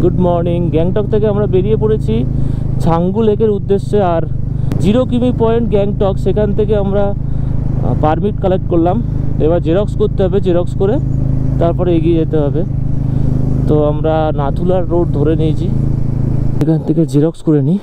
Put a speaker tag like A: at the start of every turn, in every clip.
A: Good morning. Gangtok থেকে আমরা বেরিয়ে পড়েছি ছাঙ্গু লেকের উদ্দেশ্যে। আর 0 কিমি পয়েন্ট গ্যাংটক, সেখান থেকে আমরা পারমিট কালেক্ট করলাম। এবার জেরক্স করতে হবে, জেরক্স করে তারপরে এগিয়ে যেতে হবে। তো আমরা নাথুলার রোড ধরে নিয়েছি, এখান থেকে জেরক্স করে নিই।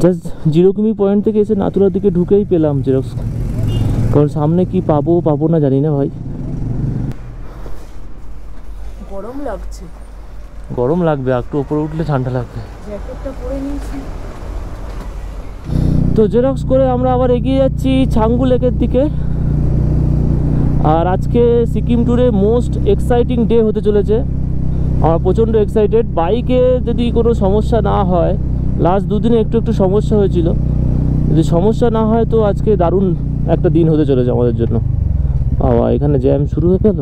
A: জাস্ট 0 কিমি পয়েন্ট থেকে এসে নাথুলার দিকে ঢুকেই পেলাম জেরক্স, কারণ সামনে কি পাবো না জানি না ভাই।
B: গরম লাগছে,
A: গরম লাগবে, একটু উপরে উঠলে ঠান্ডা লাগবে।
B: জ্যাকেটটা পরে নিয়েছি।
A: তো জেরক্স করে আমরা আবার এগিয়ে যাচ্ছি ছাঙ্গু লেকের দিকে। আর আজকে সিকিম ট্যুরে মোস্ট এক্সাইটিং ডে হতে চলেছে। আমরা প্রচণ্ড এক্সাইটেড। বাইকে যদি কোনো সমস্যা না হয়, লাস্ট দুদিনে একটু সমস্যা হয়েছিল, যদি সমস্যা না হয় তো আজকে দারুণ একটা দিন হতে চলেছে আমাদের জন্য। বাবা, এখানে জ্যাম শুরু হয়ে গেল।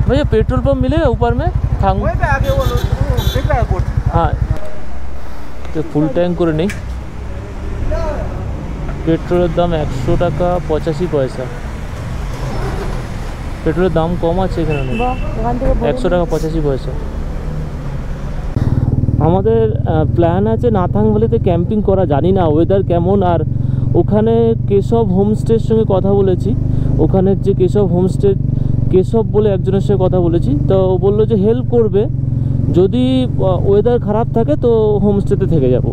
A: भैया पेट्रोल पंप मिलेगा ऊपर में थांग? हाँ, तो फुल टैंक করে নেই। পেট্রোলের দাম 100 টাকা 85 পয়সা। পেট্রোলের দাম কম আছে এখানে, 100 টাকা 85 পয়সা। আমাদের প্ল্যান আছে নাথাং ভ্যালিতে ক্যাম্পিং করা। জানি না ওয়েদার কেমন। আর ওখানে কেশব হোমস্টের সঙ্গে কথা বলেছি। ওখানের যে কেশব হোমস্টে, কেশব বলে একজনের সাথে কথা বলেছি, তো ও বললো যে হেল্প করবে, যদি ওয়েদার খারাপ থাকে তো হোমস্টেতে থেকে যাব।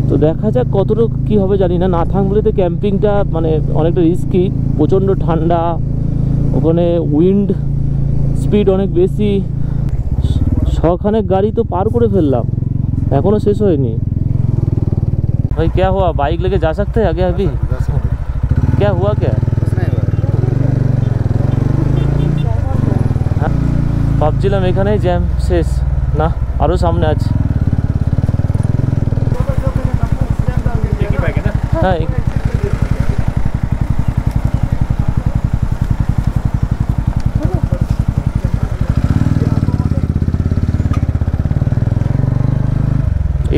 A: তো দেখা যাক কতটুকু কী হবে জানি না। নাথাংগুলিতে ক্যাম্পিংটা মানে অনেকটা রিস্কি, প্রচণ্ড ঠান্ডা, ওখানে উইন্ড স্পিড অনেক বেশি। শখানেক গাড়ি তো পার করে ফেললাম, এখনও শেষ হয়নি। ভাই क्या हुआ, बाइक लेके जा सकते हैं आगे अभी? क्या हुआ क्या? ভাবছিলাম এখানেই জ্যাম শেষ, না আরও সামনে আছে। হ্যাঁ,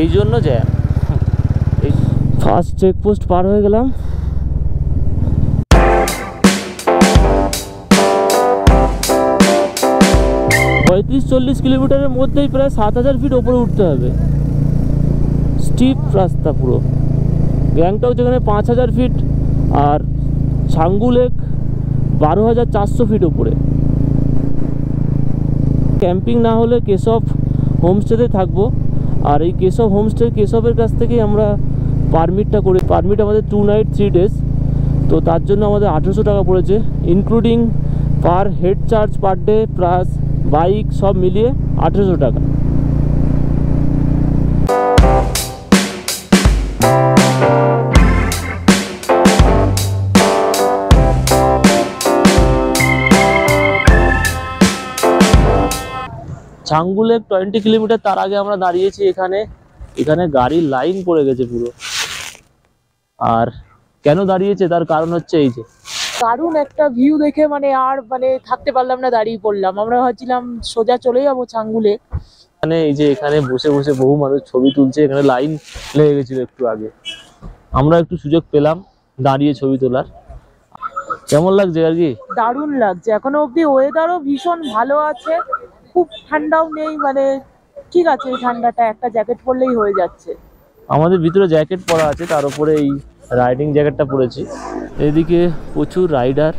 A: এই জন্য জ্যাম। এই ফার্স্ট চেকপোস্ট পার হয়ে গেলাম। পঁয়ত্রিশ 40 কিলোমিটারের মধ্যেই প্রায় 7000 ফিট ওপরে উঠতে হবে। স্টিপ রাস্তা পুরো। গ্যাংটক যেখানে 5000 ফিট, আর ছাঙ্গু লেক 12400 ফিট ওপরে। ক্যাম্পিং না হলে কেশব হোমস্টেতে থাকবো। আর এই কেশব হোমস্টে, কেশবের কাছ থেকেই আমরা পারমিটটা করি। পারমিট আমাদের 2 নাইট 3 ডেজ। তো তার জন্য আমাদের 1800 টাকা পড়েছে, including per head charge per day plus bike সব মিলিয়ে 1800 টাকা। ছাঙ্গু লেক 20 কিলোমিটার, তার আগে আমরা দাঁড়িয়েছি এখানে। এখানে গাড়ির লাইন পড়ে গেছে পুরো। আর কেন দাঁড়িয়েছে তার কারণ হচ্ছে এই যে
B: দারুণ একটা ভিউ দেখে মানে থাকতে পারলাম না, দাঁড়িয়ে পড়লাম। আমরা ভাবছিলাম সোজা চলে যাবো ছাঙ্গু লেক।
A: এখানে এই যে এখানে বসে বসে বহু মানুষ ছবি তুলছে। এখানে লাইন লেগে গেছিল একটু আগে, আমরা একটু সুযোগ পেলাম দাঁড়িয়ে ছবি তোলার। কেমন লাগছে আর কি?
B: দারুণ লাগছে। এখনো অবধি ওয়েদারও ভীষণ ভালো আছে, খুব ঠান্ডাও নেই, মানে ঠিক আছে। এই ঠান্ডাটা একটা জ্যাকেট পরলেই হয়ে যাচ্ছে।
A: আমাদের ভিতরে জ্যাকেট পরা আছে, তার উপরে এই রাইডিং জ্যাকেটটা পরেছি। এদিকে প্রচুর রাইডার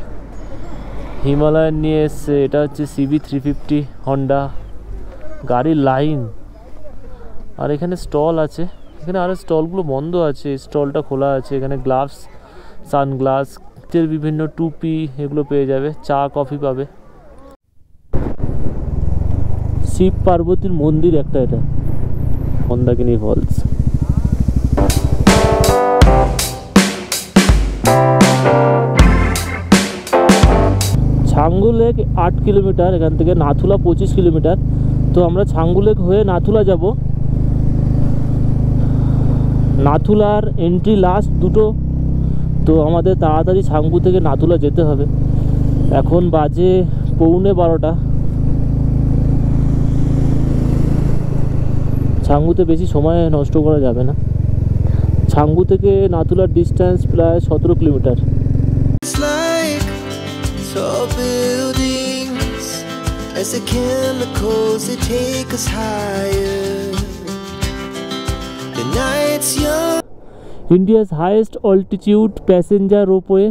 A: হিমালয়ান নিয়ে এসছে। এটা হচ্ছে CB 350 হন্ডা। গাড়ির লাইন। আর এখানে স্টল আছে। এখানে আরও স্টলগুলো বন্ধ আছে, স্টলটা খোলা আছে। এখানে গ্লাভস, সানগ্লাস, বিভিন্ন টুপি এগুলো পেয়ে যাবে। চা কফি পাবে। শিব পার্বতীর মন্দির একটা, এটা Mandakini falls. Changu lake 8 kilometre, এখান থেকে নাথুলা 25 কিলোমিটার। তো আমরা ছাঙ্গু লেক হয়ে নাথুলা যাব। নাথুলার এন্ট্রি লাস্ট দুটো, তো আমাদের তাড়াতাড়ি ছাঙ্গু থেকে নাথুলা যেতে হবে। এখন বাজে 11:15। ছাঙ্গুতে বেশি সময় নষ্ট করা যাবে না। ছাঙ্গু থেকে নাথুলার ডিস্টেন্স প্রায় 17 kilometre.
C: It's like tall buildings as the chemicals they take us higher. The night's young.
A: India's highest altitude passenger ropeway.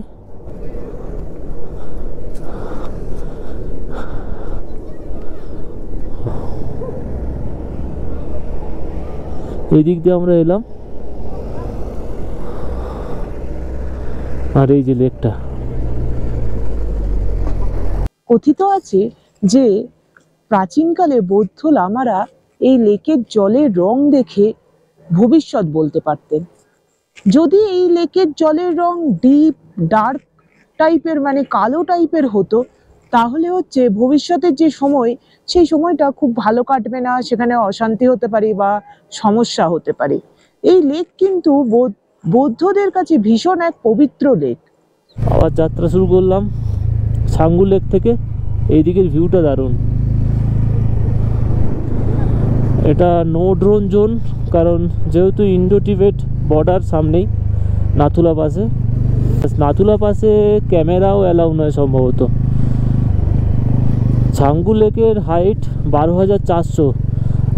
A: এই দিক দিয়ে আমরা এলাম, আর এই যে লেকটা।
B: কথিত আছে যে প্রাচীনকালে বৌদ্ধ লামারা এই লেকের জলের রং দেখে ভবিষ্যৎ বলতে পারতেন। যদি এই লেকের জলের রং ডিপ ডার্ক টাইপের মানে কালো টাইপের হতো, তাহলে হচ্ছে ভবিষ্যতের যে সময়, সেই সময়টা খুব ভালো কাটবে না, সেখানে অশান্তি হতে পারে বা সমস্যা হতে পারে। এই লেক কিন্তু বৌদ্ধদের কাছে ভীষণ এক পবিত্র লেক।
A: আবার যাত্রা শুরু করলাম ছাঙ্গু লেক থেকে। এই দিকের ভিউটা দারুণ। এটা নো ড্রোন জোন, কারণ যেহেতু ইন্ডো টিবেট বর্ডার সামনেই নাথুলা পাসে। নাথুলা পাসে ক্যামেরাও অ্যালাউ নয় সম্ভবত। ছাঙ্গু লেকের হাইট 12,400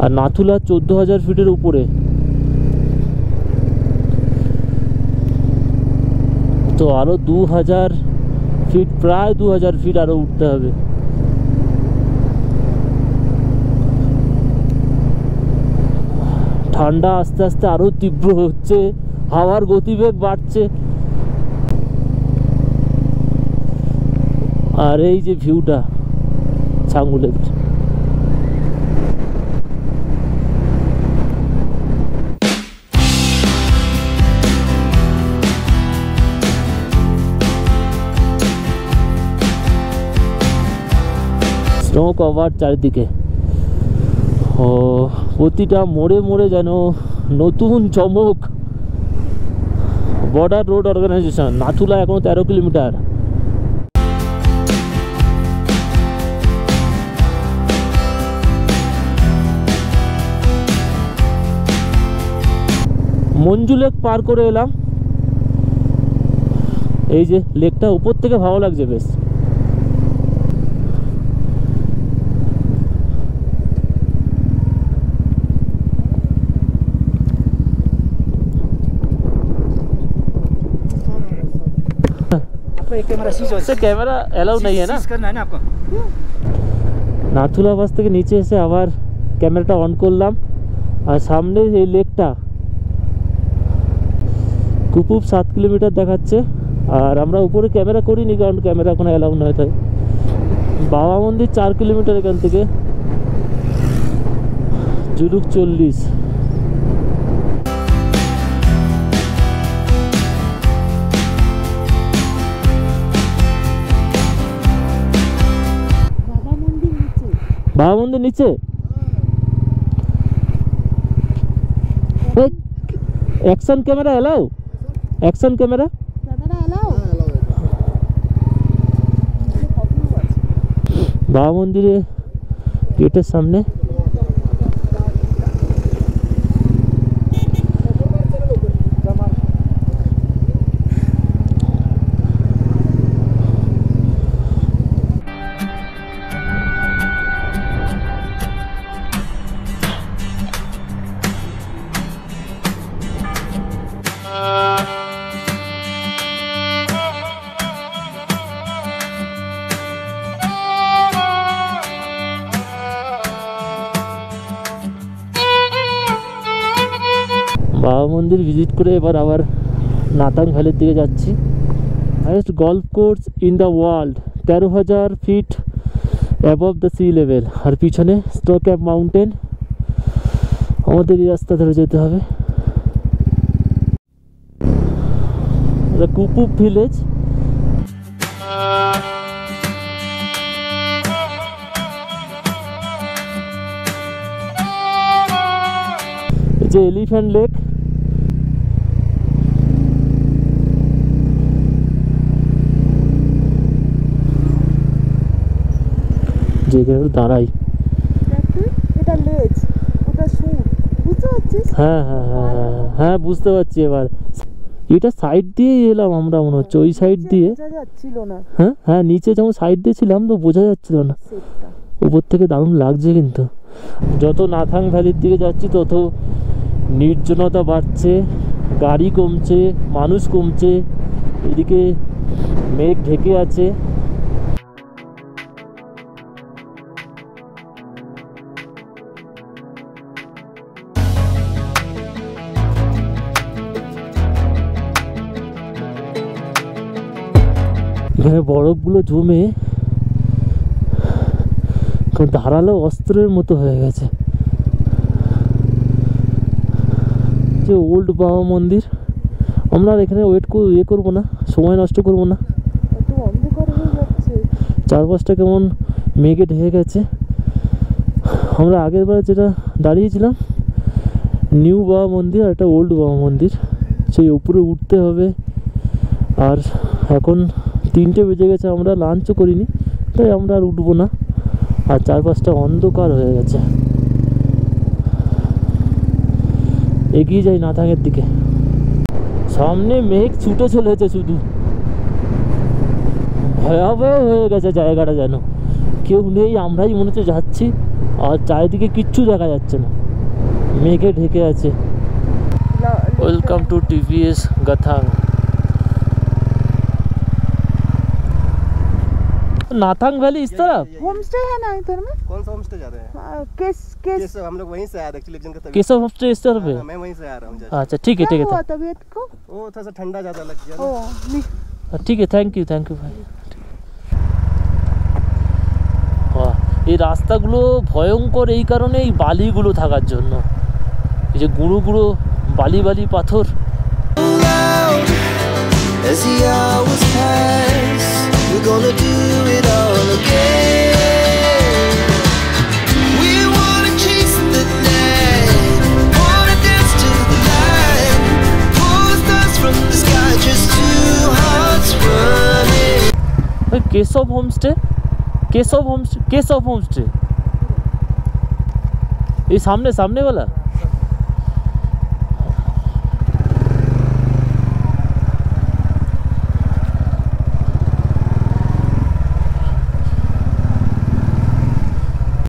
A: আর নাথুলা 14,000 ফিটের উপরে। তো আরও 2,000 ফিট, প্রায় 2,000 ফিট আরও উঠতে হবে। ঠান্ডা আস্তে আস্তে আরও তীব্র হচ্ছে, হাওয়ার গতিবেগ বাড়ছে। আর এই যে ভিউটা ছাঙ্গু লেক। স্নো কভার চারিদিকে, ও প্রতিটা মোড়ে মোড়ে যেন নতুন চমক। Border road organisation. নাথুলা এখনো 13 কিলোমিটার। মঞ্জু লেক পার করে এলাম। এই যে লেকটা উপর থেকে ভালো লাগছে বেশ। कैमरा अलाउ नहीं है ना, करना है ना आपको। নাথুলা পাস থেকে নিচে এসে আবার ক্যামেরাটা অন করলাম, আর সামনে এই লেকটা কুপুপ 7 কিলোমিটার দেখাচ্ছে। আর আমরা উপরে ক্যামেরা করিনি, কারণ ক্যামেরা এখন অ্যালাউ নয়। তাই বাবা মন্দির 4 কিলোমিটার এখান থেকে, জুলুক 40। বাবা মন্দির নিচে action camera allow, action camera বাবা মন্দিরে গেটের সামনে। বাবা মন্দির ভিজিট করে এবার আবার নাতাং ভ্যালির দিকে যাচ্ছি। Highest golf course in the world, 13,000 feet above the sea level. আর পিছনে স্নো ক্যাপ মাউন্টেন। আমাদের এই রাস্তা ধরে যেতে হবে। কুপুপ ভিলেজ। যে এলিফ্যান্ট লেক, যেখানে দাঁড়াই।
B: এটা লেজ, ওটা সুর, বুঝতে পারছিস?
A: হ্যাঁ হ্যাঁ হ্যাঁ হ্যাঁ হ্যাঁ, বুঝতে পারছি এবার। এটা সাইড দিয়েই এলাম আমরা, মনে হচ্ছে ওই সাইড দিয়ে।
B: বোঝা যাচ্ছিল না
A: হ্যাঁ হ্যাঁ, নিচে যেমন সাইড দিয়ে ছিলাম তো বোঝা যাচ্ছিল না,
B: সেটটা।
A: উপর থেকে দারুণ লাগছে। কিন্তু যত নাথাং ভ্যালির দিকে যাচ্ছি তত নির্জনতা বাড়ছে, গাড়ি কমছে, মানুষ কমছে, এদিকে মেঘ ঢেকে আছে। এখানে বরফগুলো জমে ধারালো অস্ত্রের মতো হয়ে গেছে। যে ওল্ড বাবা মন্দির, আমরা আর এখানে ইয়ে করবো না, সময় নষ্ট করবো না।
B: এত অন্ধকার হয়ে যাচ্ছে।
A: চারপাশটা কেমন মেঘে ঢেকে গেছে। আমরা আগের বার যেটা দাঁড়িয়েছিলাম নিউ বাবা মন্দির আর একটা ওল্ড বাবা মন্দির, সেই উপরে উঠতে হবে। আর এখন 3টে বেজে গেছে, আমরা লাঞ্চও করিনি, তাই আমরা আর উঠবো না। আর চারপাশটা অন্ধকার হয়ে গেছে। এগিয়ে যাই নাথাংয়ের দিকে। সামনে মেঘ ছুটে চলেছে, শুধু ভয়াবহ হয়ে গেছে জায়গাটা, যেন কেউ নেই, আমরাই মনে হচ্ছে যাচ্ছি। আর চারিদিকে কিচ্ছু দেখা যাচ্ছে না, মেঘে ঢেকে আছে। Welcome to TVS Gnathang. Nathang valley इस तरफ
B: होम स्टे है ना इधर में?
C: कौन सा होम स्टे जा रहे हैं?
B: केस
C: हम लोग वहीं से आए एक्चुअली, जिनका तबीयत
A: केशव होम स्टे इस तरफ है।
C: मैं वहीं से आ रहा हूँ just।
A: अच्छा ठीक है ठीक है
B: हुआ तबीयत को?
C: वो थोड़ा सा ठंडा ज्यादा लग गया
B: ओ
C: ना।
A: ठीक है, थैंक यू भाई। এই রাস্তাগুলো ভয়ঙ্কর এই কারণে, এই বালিগুলো থাকার জন্য, এই যে গুঁড়ো গুঁড়ো বালি বালি পাথর।
C: As the hours pass, we're gonna do it all again. We wanna chase the night, wanna dance to the light, pull the stars from the sky, just two hearts running.
A: Keshav homestay, Keshav homestay ये सामने सामने वाला।